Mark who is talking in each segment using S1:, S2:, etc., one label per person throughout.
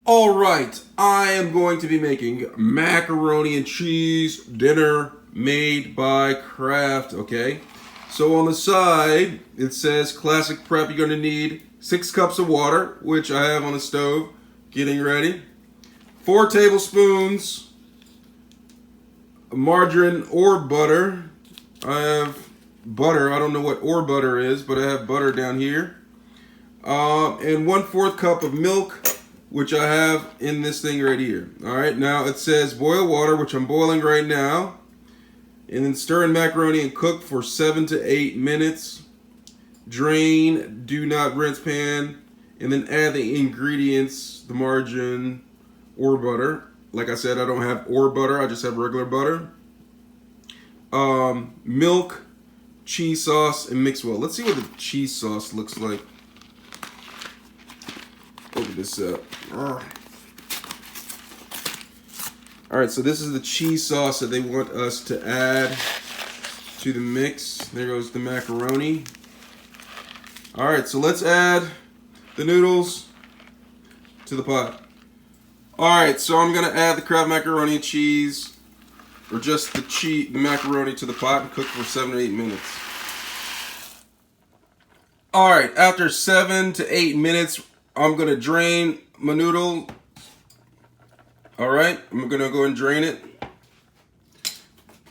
S1: Alright, I am going to be making macaroni and cheese dinner made by Kraft, okay? So on the side, it says classic prep. You're going to need 6 cups of water, which I have on the stove, getting ready. 4 tablespoons of margarine or butter. I have butter. I don't know what or butter is, but I have butter down here. And 1/4 cup of milk, which I have in this thing right here. Alright, now it says boil water, which I'm boiling right now. And then stir in macaroni and cook for 7 to 8 minutes. Drain, do not rinse pan. And then add the ingredients, the margarine or butter. Like I said, I don't have or butter, I just have regular butter. Milk, cheese sauce, and mix well. Let's see what the cheese sauce looks like. Open this up. Alright, so this is the cheese sauce that they want us to add to the mix. There goes the macaroni. Alright, so let's add the noodles to the pot. Alright, so I'm going to add the Kraft macaroni and cheese, or just the macaroni to the pot and cook for 7 to 8 minutes. Alright, after 7 to 8 minutes, I'm going to drain my noodle. Alright, I'm going to go and drain it.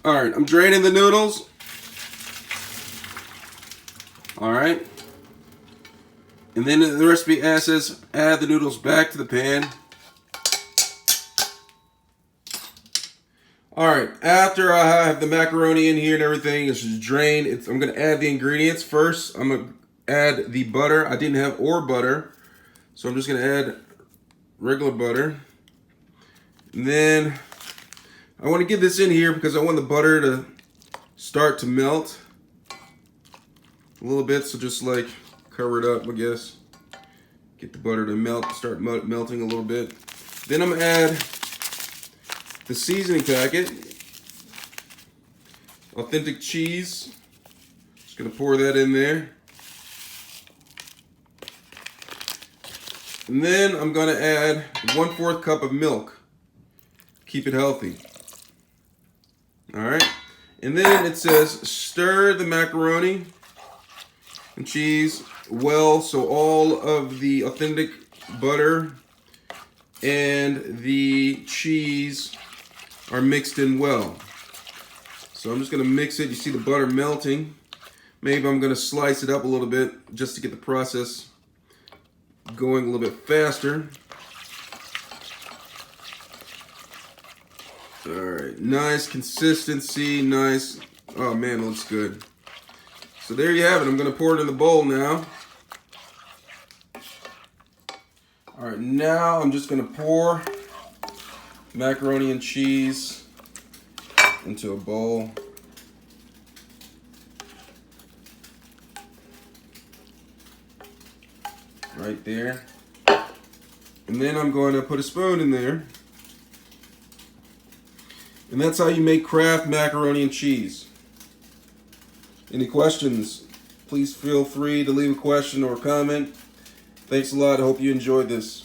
S1: Alright, I'm draining the noodles. Alright. And then the recipe says add the noodles back to the pan. Alright, after I have the macaroni in here and everything, it's just drained. I'm going to add the ingredients first. I'm going to add the butter. I didn't have or butter, so I'm just going to add regular butter. And then I want to get this in here because I want the butter to start to melt a little bit. So just like cover it up, I guess. Get the butter to melt, start melting a little bit. Then I'm going to add the seasoning packet, authentic cheese. Just going to pour that in there. And then I'm going to add 1/4 cup of milk. Keep it healthy. Alright. And then it says stir the macaroni and cheese well so all of the authentic butter and the cheese are mixed in well. So I'm just going to mix it. You see the butter melting. Maybe I'm going to slice it up a little bit just to get the process going a little bit faster. Alright, nice consistency, nice. Oh man, it looks good. So there you have it. I'm going to pour it in the bowl now. Alright, now I'm just going to pour macaroni and cheese into a bowl. Right there. And then I'm going to put a spoon in there. And that's how you make Kraft macaroni and cheese. Any questions? Please feel free to leave a question or a comment. Thanks a lot. I hope you enjoyed this.